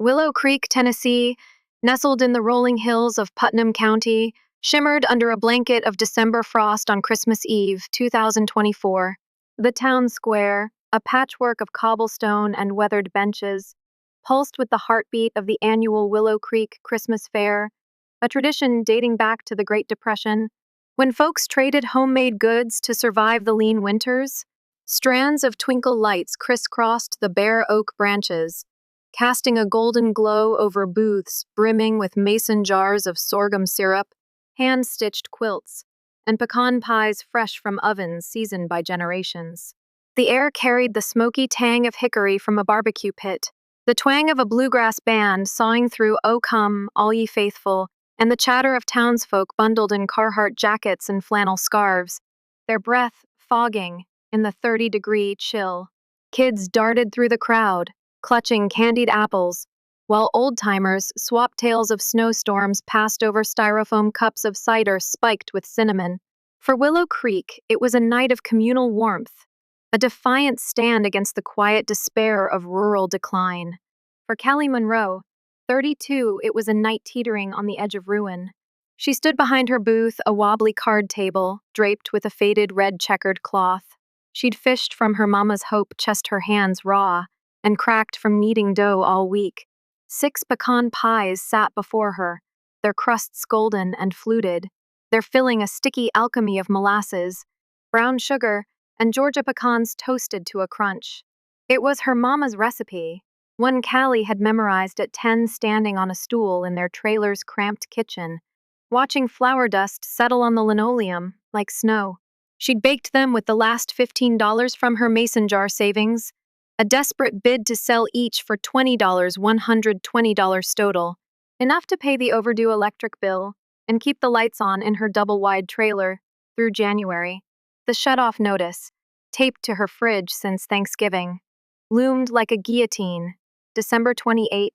Willow Creek, Tennessee, nestled in the rolling hills of Putnam County, shimmered under a blanket of December frost on Christmas Eve, 2024. The town square, a patchwork of cobblestone and weathered benches, pulsed with the heartbeat of the annual Willow Creek Christmas Fair, a tradition dating back to the Great Depression, when folks traded homemade goods to survive the lean winters. Strands of twinkle lights crisscrossed the bare oak branches, casting a golden glow over booths brimming with mason jars of sorghum syrup, hand-stitched quilts, and pecan pies fresh from ovens seasoned by generations. The air carried the smoky tang of hickory from a barbecue pit, the twang of a bluegrass band sawing through "O Come, All Ye Faithful," and the chatter of townsfolk bundled in Carhartt jackets and flannel scarves, their breath fogging in the 30-degree chill. Kids darted through the crowd, clutching candied apples, while old-timers swapped tales of snowstorms passed over styrofoam cups of cider spiked with cinnamon. For Willow Creek, it was a night of communal warmth, a defiant stand against the quiet despair of rural decline. For Callie Monroe, 32, it was a night teetering on the edge of ruin. She stood behind her booth, a wobbly card table, draped with a faded red checkered cloth. She'd fished from her mama's hope chest her hands raw, and cracked from kneading dough all week. 6 pecan pies sat before her, their crusts golden and fluted, their filling a sticky alchemy of molasses, brown sugar, and Georgia pecans toasted to a crunch. It was her mama's recipe, one Callie had memorized at 10 standing on a stool in their trailer's cramped kitchen, watching flour dust settle on the linoleum like snow. She'd baked them with the last $15 from her mason jar savings, a desperate bid to sell each for $20, $120 total, enough to pay the overdue electric bill and keep the lights on in her double-wide trailer through January. The shut-off notice, taped to her fridge since Thanksgiving, loomed like a guillotine. December 28th,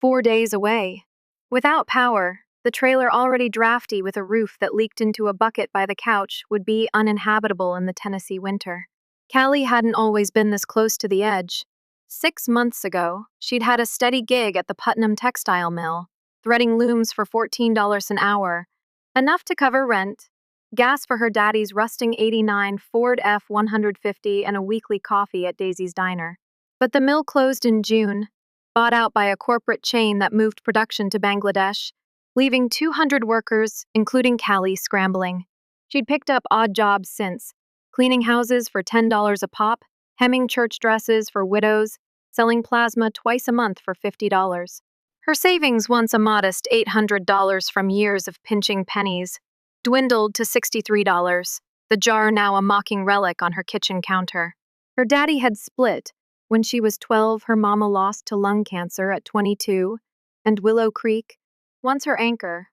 4 days away. Without power, the trailer already drafty with a roof that leaked into a bucket by the couch would be uninhabitable in the Tennessee winter. Callie hadn't always been this close to the edge. 6 months ago, she'd had a steady gig at the Putnam textile mill, threading looms for $14 an hour, enough to cover rent, gas for her daddy's rusting '89 Ford F-150, and a weekly coffee at Daisy's Diner. But the mill closed in June, bought out by a corporate chain that moved production to Bangladesh, leaving 200 workers, including Callie, scrambling. She'd picked up odd jobs since, cleaning houses for $10 a pop, hemming church dresses for widows, selling plasma twice a month for $50. Her savings, once a modest $800 from years of pinching pennies, dwindled to $63, the jar now a mocking relic on her kitchen counter. Her daddy had split. When she was 12, her mama lost to lung cancer at 22, and Willow Creek, once her anchor,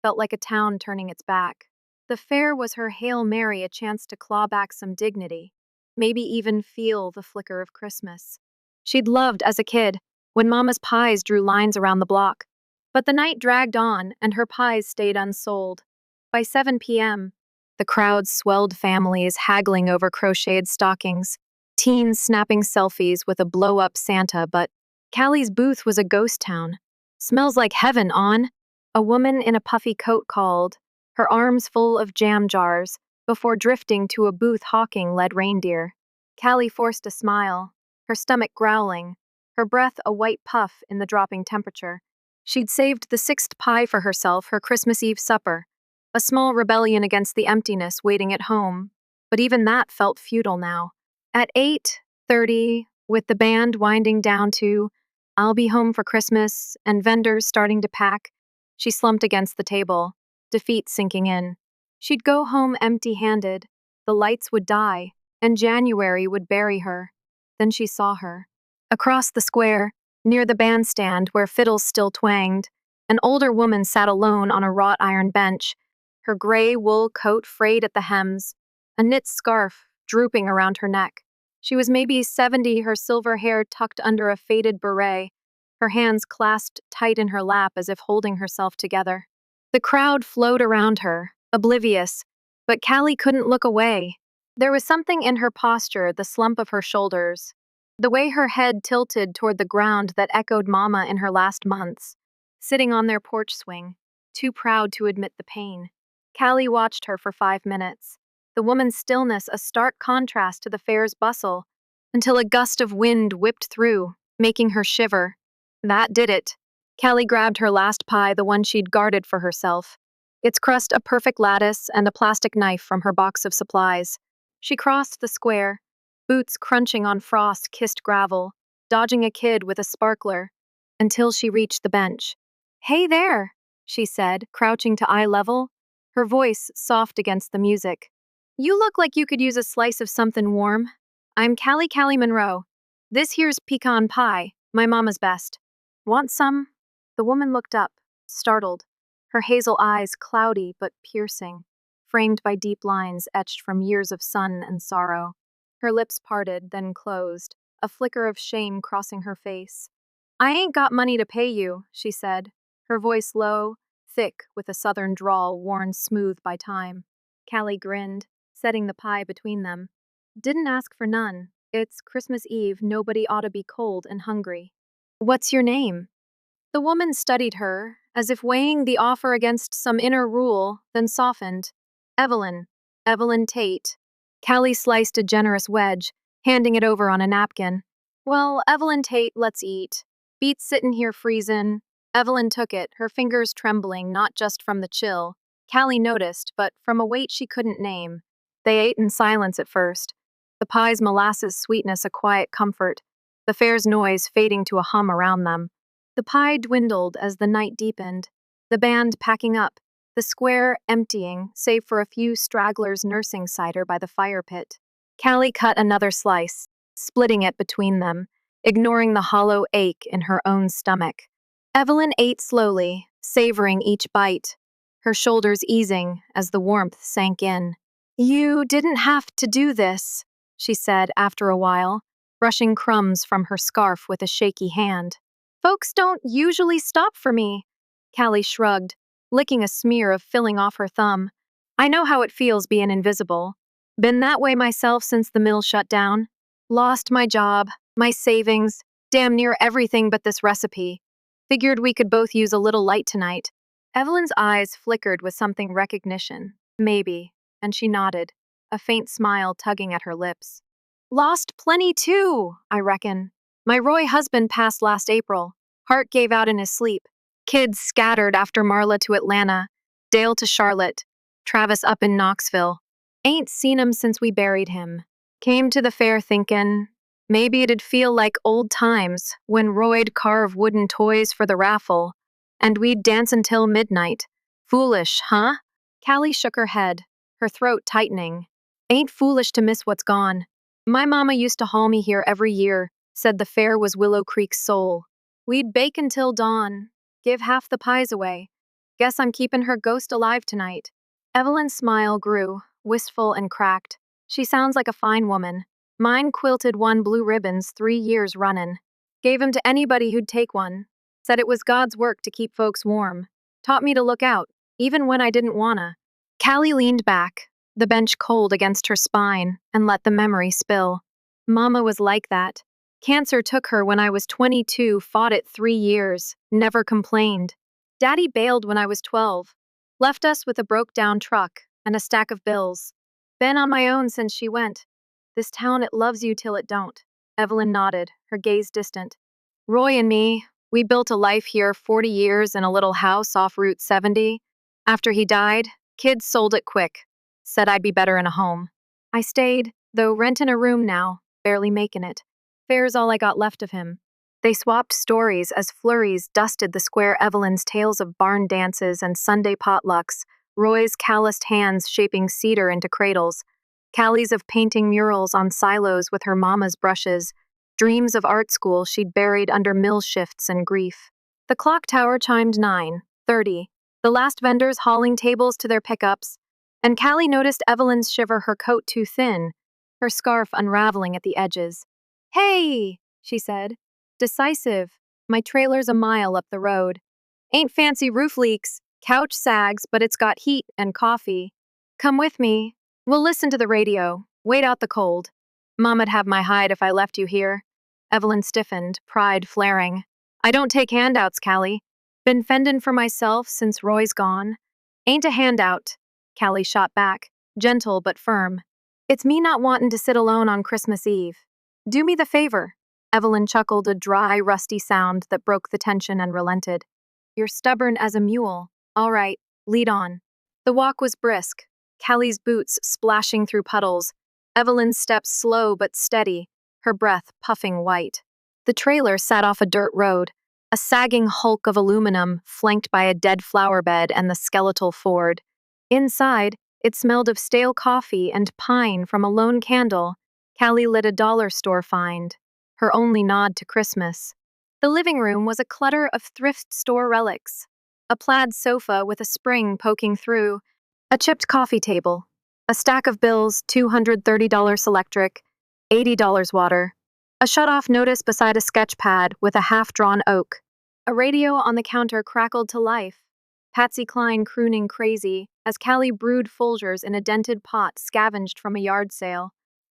felt like a town turning its back. The fair was her Hail Mary, a chance to claw back some dignity, maybe even feel the flicker of Christmas. She'd loved as a kid, when Mama's pies drew lines around the block. But the night dragged on, and her pies stayed unsold. By 7 p.m., the crowd swelled, families haggling over crocheted stockings, teens snapping selfies with a blow-up Santa, but Callie's booth was a ghost town. "Smells like heaven, on," a woman in a puffy coat called, her arms full of jam jars, before drifting to a booth hawking lead reindeer. Callie forced a smile, her stomach growling, her breath a white puff in the dropping temperature. She'd saved the 6th pie for herself, her Christmas Eve supper, a small rebellion against the emptiness waiting at home, but even that felt futile now. At 8:30, with the band winding down to "I'll Be Home for Christmas" and vendors starting to pack, she slumped against the table, defeat sinking in. She'd go home empty-handed, the lights would die, and January would bury her. Then she saw her. Across the square, near the bandstand where fiddles still twanged, an older woman sat alone on a wrought iron bench, her gray wool coat frayed at the hems, a knit scarf drooping around her neck. She was maybe 70, her silver hair tucked under a faded beret, her hands clasped tight in her lap as if holding herself together. The crowd flowed around her, oblivious, but Callie couldn't look away. There was something in her posture, the slump of her shoulders, The way her head tilted toward the ground that echoed Mama in her last months, sitting on their porch swing, too proud to admit the pain. Callie watched her for 5 minutes, the woman's stillness a stark contrast to the fair's bustle, until a gust of wind whipped through, making her shiver. That did it. Callie grabbed her last pie, the one she'd guarded for herself, its crust a perfect lattice and a plastic knife from her box of supplies. She crossed the square, boots crunching on frost-kissed gravel, dodging a kid with a sparkler, until she reached the bench. "Hey there," she said, crouching to eye level, her voice soft against the music. "You look like you could use a slice of something warm. I'm Callie Monroe. This here's pecan pie, my mama's best. Want some?" The woman looked up, startled, her hazel eyes cloudy but piercing, framed by deep lines etched from years of sun and sorrow. Her lips parted, then closed, a flicker of shame crossing her face. "I ain't got money to pay you," she said, her voice low, thick with a southern drawl worn smooth by time. Callie grinned, setting the pie between them. "Didn't ask for none. It's Christmas Eve, nobody ought to be cold and hungry." "What's your name?" The woman studied her, as if weighing the offer against some inner rule, then softened. "Evelyn. Evelyn Tate." Callie sliced a generous wedge, handing it over on a napkin. "Well, Evelyn Tate, let's eat. Beats sittin' here freezin'." Evelyn took it, her fingers trembling not just from the chill, Callie noticed, but from a weight she couldn't name. They ate in silence at first, the pie's molasses sweetness a quiet comfort, the fair's noise fading to a hum around them. The pie dwindled as the night deepened, the band packing up, the square emptying, save for a few stragglers nursing cider by the fire pit. Callie cut another slice, splitting it between them, ignoring the hollow ache in her own stomach. Evelyn ate slowly, savoring each bite, her shoulders easing as the warmth sank in. "You didn't have to do this," she said after a while, brushing crumbs from her scarf with a shaky hand. "Folks don't usually stop for me." Callie shrugged, licking a smear of filling off her thumb. "I know how it feels being invisible. Been that way myself since the mill shut down. Lost my job, my savings, damn near everything but this recipe. Figured we could both use a little light tonight." Evelyn's eyes flickered with something recognition. Maybe, and she nodded, a faint smile tugging at her lips. "Lost plenty too, I reckon. My Roy husband passed last April. Heart gave out in his sleep. Kids scattered after Marla to Atlanta, Dale to Charlotte, Travis up in Knoxville. Ain't seen him since we buried him. Came to the fair thinkin' maybe it'd feel like old times when Roy'd carve wooden toys for the raffle, and we'd dance until midnight. Foolish, huh?" Callie shook her head, her throat tightening. "Ain't foolish to miss what's gone. My mama used to haul me here every year, said the fair was Willow Creek's soul. We'd bake until dawn, give half the pies away. Guess I'm keeping her ghost alive tonight." Evelyn's smile grew, wistful and cracked. "She sounds like a fine woman. Mine quilted one blue ribbons 3 years runnin'. Gave 'em to anybody who'd take one. Said it was God's work to keep folks warm. Taught me to look out, even when I didn't wanna." Callie leaned back, the bench cold against her spine, and let the memory spill. "Mama was like that. Cancer took her when I was 22, fought it 3 years, never complained. Daddy bailed when I was 12. Left us with a broke-down truck and a stack of bills. Been on my own since she went. This town, it loves you till it don't." Evelyn nodded, her gaze distant. "Roy and me, we built a life here 40 years in a little house off Route 70. After he died, kids sold it quick. Said I'd be better in a home. I stayed, though rentin' a room now, barely making it. Fair's all I got left of him." They swapped stories as flurries dusted the square. Evelyn's tales of barn dances and Sunday potlucks, Roy's calloused hands shaping cedar into cradles, Callie's of painting murals on silos with her mama's brushes, dreams of art school she'd buried under mill shifts and grief. The clock tower chimed 9:30, the last vendors hauling tables to their pickups, and Callie noticed Evelyn's shiver, her coat too thin, her scarf unraveling at the edges. "Hey," she said, decisive. "My trailer's a mile up the road. Ain't fancy roof leaks, couch sags, but it's got heat and coffee. Come with me. We'll listen to the radio, wait out the cold. Moma'd have my hide if I left you here." Evelyn stiffened, pride flaring. I don't take handouts, Callie. Been fendin' for myself since Roy's gone. Ain't a handout, Callie shot back, gentle but firm. It's me not wantin' to sit alone on Christmas Eve. Do me the favor. Evelyn chuckled a dry, rusty sound that broke the tension and relented. You're stubborn as a mule. All right, lead on. The walk was brisk, Callie's boots splashing through puddles, Evelyn's steps slow but steady, her breath puffing white. The trailer sat off a dirt road, a sagging hulk of aluminum flanked by a dead flower bed and the skeletal Ford. Inside, it smelled of stale coffee and pine from a lone candle. Callie lit a dollar store find, her only nod to Christmas. The living room was a clutter of thrift store relics. A plaid sofa with a spring poking through, a chipped coffee table, a stack of bills, $230 electric, $80 water, a shut-off notice beside a sketch pad with a half-drawn oak. A radio on the counter crackled to life, Patsy Cline crooning crazy as Callie brewed Folgers in a dented pot scavenged from a yard sale.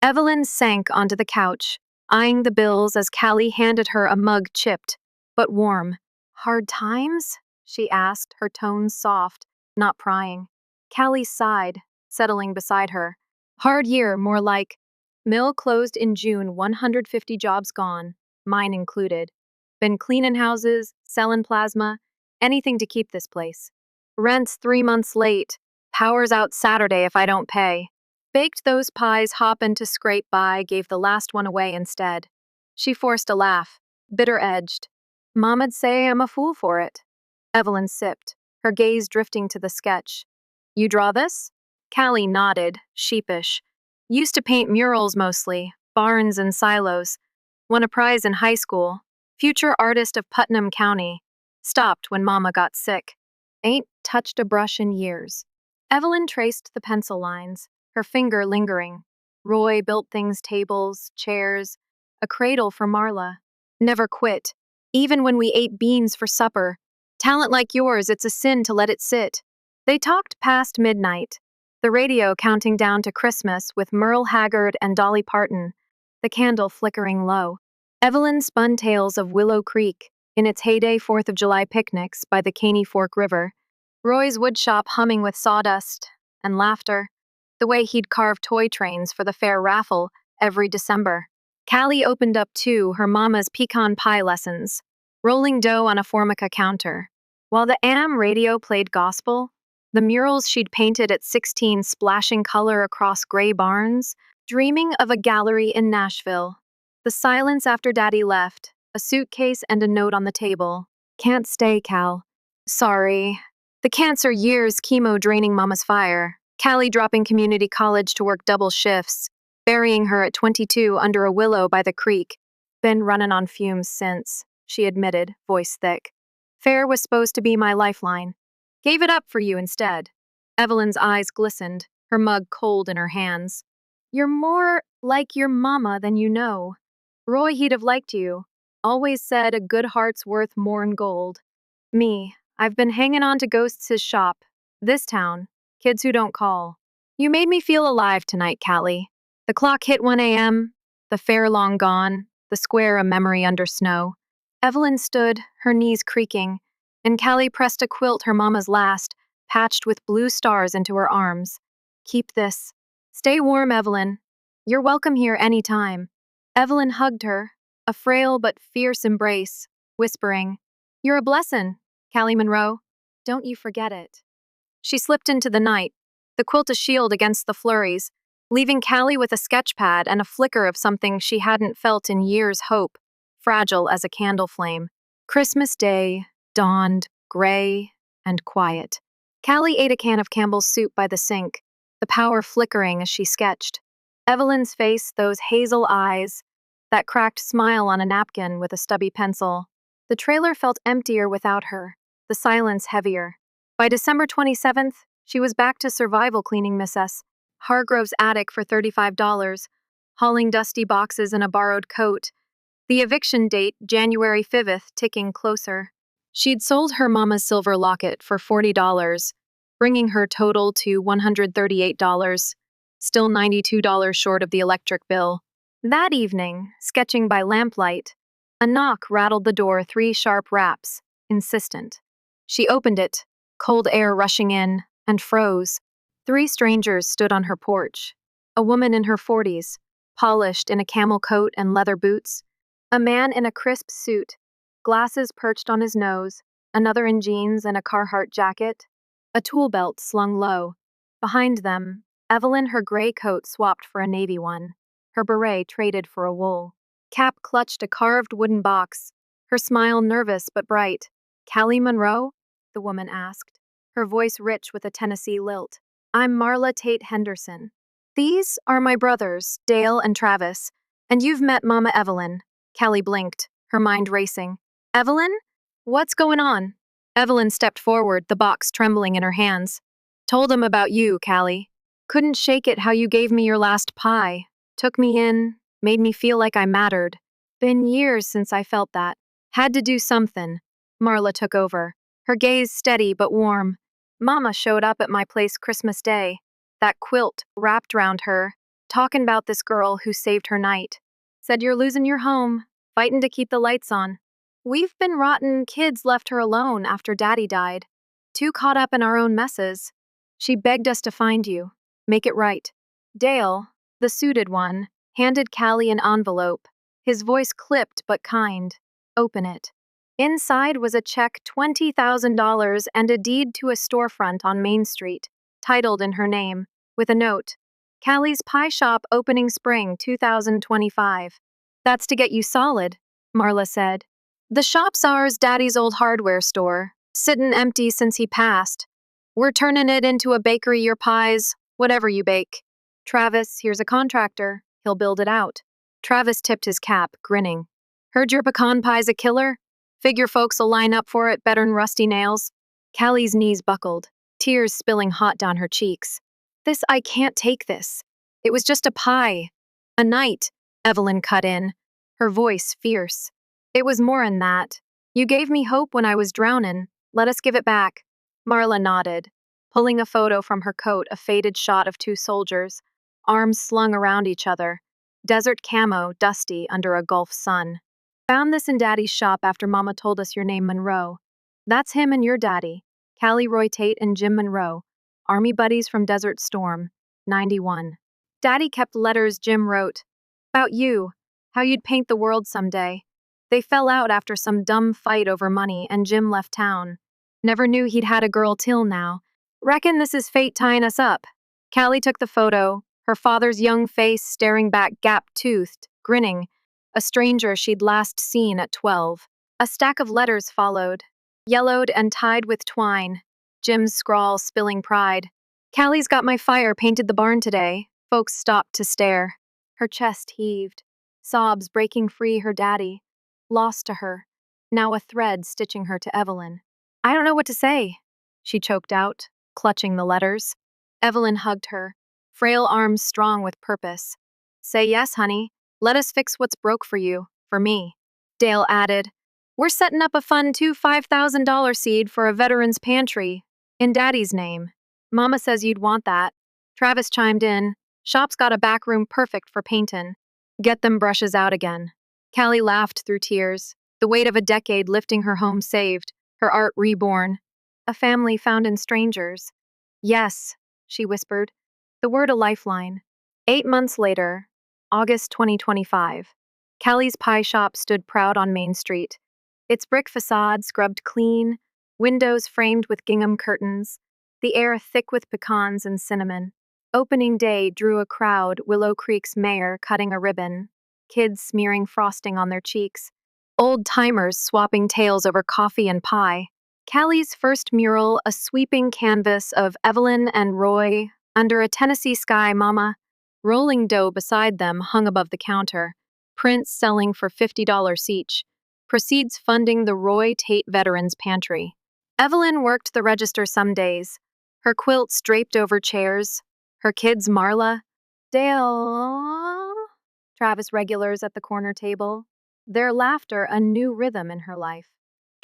Evelyn sank onto the couch, eyeing the bills as Callie handed her a mug chipped, but warm. Hard times? She asked, her tones soft, not prying. Callie sighed, settling beside her. Hard year, more like. Mill closed in June, 150 jobs gone, mine included. Been cleanin' houses, sellin' plasma, anything to keep this place. Rent's 3 months late. Power's out Saturday if I don't pay. Baked those pies hoppin' to scrape by, gave the last one away instead. She forced a laugh, bitter-edged. Mom'd say I'm a fool for it. Evelyn sipped, her gaze drifting to the sketch. You draw this? Callie nodded, sheepish. Used to paint murals mostly, barns and silos. Won a prize in high school. Future artist of Putnam County. Stopped when Mama got sick. Ain't touched a brush in years. Evelyn traced the pencil lines, her finger lingering. Roy built things, tables, chairs, a cradle for Marla. Never quit, even when we ate beans for supper. Talent like yours, it's a sin to let it sit. They talked past midnight, the radio counting down to Christmas with Merle Haggard and Dolly Parton, the candle flickering low. Evelyn spun tales of Willow Creek, in its heyday 4th of July picnics by the Caney Fork River, Roy's woodshop humming with sawdust and laughter, the way he'd carve toy trains for the fair raffle every December. Callie opened up, too, her mama's pecan pie lessons, rolling dough on a Formica counter. While the AM radio played gospel, the murals she'd painted at 16 splashing color across gray barns, dreaming of a gallery in Nashville. The silence after Daddy left, a suitcase and a note on the table. Can't stay, Cal. Sorry. The cancer years chemo draining Mama's fire. Callie dropping community college to work double shifts, burying her at 22 under a willow by the creek. Been running on fumes since, she admitted, voice thick. Fair was supposed to be my lifeline. Gave it up for you instead. Evelyn's eyes glistened, her mug cold in her hands. You're more like your mama than you know. Roy, he'd have liked you. Always said a good heart's worth more'n gold. Me, I've been hanging on to ghosts his shop. This town, kids who don't call. You made me feel alive tonight, Callie. The clock hit 1 a.m., the fair long gone, the square a memory under snow. Evelyn stood, her knees creaking, and Callie pressed a quilt her mama's last, patched with blue stars into her arms. Keep this. Stay warm, Evelyn. You're welcome here any time. Evelyn hugged her, a frail but fierce embrace, whispering, You're a blessin', Callie Monroe. Don't you forget it. She slipped into the night, the quilt a shield against the flurries, leaving Callie with a sketch pad and a flicker of something she hadn't felt in years, hope, fragile as a candle flame. Christmas Day dawned, gray and quiet. Callie ate a can of Campbell's soup by the sink, the power flickering as she sketched. Evelyn's face, those hazel eyes, that cracked smile on a napkin with a stubby pencil. The trailer felt emptier without her, the silence heavier. By December 27th, she was back to survival cleaning Mrs. Hargrove's attic for $35, hauling dusty boxes in a borrowed coat, the eviction date, January 5th, ticking closer. She'd sold her mama's silver locket for $40, bringing her total to $138, still $92 short of the electric bill. That evening, sketching by lamplight, a knock rattled the door 3 sharp raps, insistent. She opened it, cold air rushing in, and froze. 3 strangers stood on her porch. A woman in her 40s, polished in a camel coat and leather boots. A man in a crisp suit, glasses perched on his nose, another in jeans and a Carhartt jacket. A tool belt slung low. Behind them, Evelyn, her gray coat swapped for a navy one, her beret traded for a wool. Cap clutched a carved wooden box, her smile nervous but bright. "Callie Monroe?" the woman asked, her voice rich with a Tennessee lilt. "I'm Marla Tate Henderson. These are my brothers, Dale and Travis, and you've met Mama Evelyn." Callie blinked, her mind racing. "Evelyn? What's going on?" Evelyn stepped forward, the box trembling in her hands. "Told him about you, Callie. Couldn't shake it how you gave me your last pie. Took me in, made me feel like I mattered. Been years since I felt that. Had to do something." Marla took over, her gaze steady but warm. "Mama showed up at my place Christmas Day, that quilt wrapped round her, talking about this girl who saved her night. Said you're losing your home, fighting to keep the lights on. We've been rotten kids left her alone after Daddy died, too caught up in our own messes. She begged us to find you, make it right." Dale, the suited one, handed Callie an envelope, his voice clipped but kind. "Open it." Inside was a check $20,000 and a deed to a storefront on Main Street, titled in her name, with a note. "Callie's Pie Shop opening spring 2025. "That's to get you solid," Marla said. "The shop's ours Daddy's old hardware store, sittin' empty since he passed. We're turning it into a bakery your pies, whatever you bake. Travis, here's a contractor. He'll build it out." Travis tipped his cap, grinning. "Heard your pecan pie's a killer? Figure folks'll line up for it better'n rusty nails." Callie's knees buckled, tears spilling hot down her cheeks. I can't take this. It was just a pie. A night," Evelyn cut in, her voice fierce. "It was more'n that. You gave me hope when I was drownin'. Let us give it back." Marla nodded, pulling a photo from her coat, a faded shot of 2 soldiers, arms slung around each other, desert camo dusty under a Gulf sun. "Found this in Daddy's shop after Mama told us your name, Monroe. That's him and your daddy, Callie Roy Tate and Jim Monroe, Army buddies from Desert Storm, 91. Daddy kept letters Jim wrote. About you, how you'd paint the world someday. They fell out after some dumb fight over money and Jim left town. Never knew he'd had a girl till now. Reckon this is fate tying us up." Callie took the photo, her father's young face staring back gap-toothed, grinning, a stranger she'd last seen at 12. A stack of letters followed, yellowed and tied with twine, Jim's scrawl spilling pride. "Callie's got my fire painted the barn today." Folks stopped to stare. Her chest heaved, sobs breaking free her daddy, lost to her, now a thread stitching her to Evelyn. "I don't know what to say," she choked out, clutching the letters. Evelyn hugged her, frail arms strong with purpose. "Say yes, honey. Let us fix what's broke for you, for me." Dale added, "We're setting up a fun $5,000 seed for a veteran's pantry, in Daddy's name. Mama says you'd want that." Travis chimed in, "Shop's got a back room perfect for paintin'. Get them brushes out again." Callie laughed through tears, the weight of a decade lifting her home saved, her art reborn. A family found in strangers. "Yes," she whispered, the word a lifeline. 8 months later, August 2025, Callie's Pie Shop stood proud on Main Street. Its brick facade scrubbed clean, windows framed with gingham curtains, the air thick with pecans and cinnamon. Opening day drew a crowd, Willow Creek's mayor cutting a ribbon, kids smearing frosting on their cheeks, old-timers swapping tales over coffee and pie. Callie's first mural, a sweeping canvas of Evelyn and Roy, under a Tennessee sky, Mama. Rolling dough beside them hung above the counter, prints selling for $50 each. Proceeds funding the Roy Tate Veterans Pantry. Evelyn worked the register some days, her quilts draped over chairs, her kids Marla, Dale, Travis regulars at the corner table, their laughter a new rhythm in her life.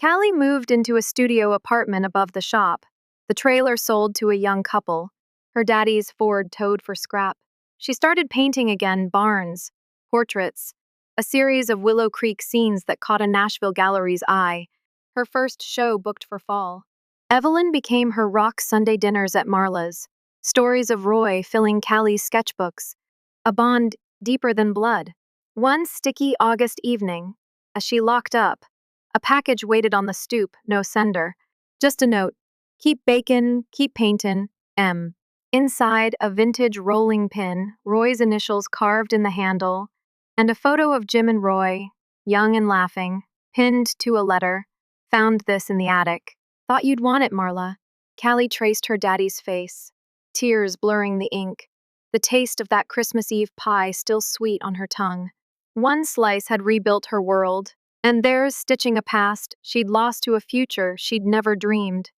Callie moved into a studio apartment above the shop, the trailer sold to a young couple, her daddy's Ford towed for scrap. She started painting again barns, Portraits, a series of Willow Creek scenes that caught a Nashville gallery's eye, her first show booked for fall. Evelyn became her rock Sunday dinners at Marla's, stories of Roy filling Callie's sketchbooks, a bond deeper than blood. One sticky August evening, as she locked up, a package waited on the stoop, no sender. Just a note, keep bakin', keep paintin', M. Inside, a vintage rolling pin, Roy's initials carved in the handle, and a photo of Jim and Roy, young and laughing, pinned to a letter. Found this in the attic. Thought you'd want it, Marla. Callie traced her daddy's face, tears blurring the ink, the taste of that Christmas Eve pie still sweet on her tongue. One slice had rebuilt her world, and theirs stitching a past she'd lost to a future she'd never dreamed.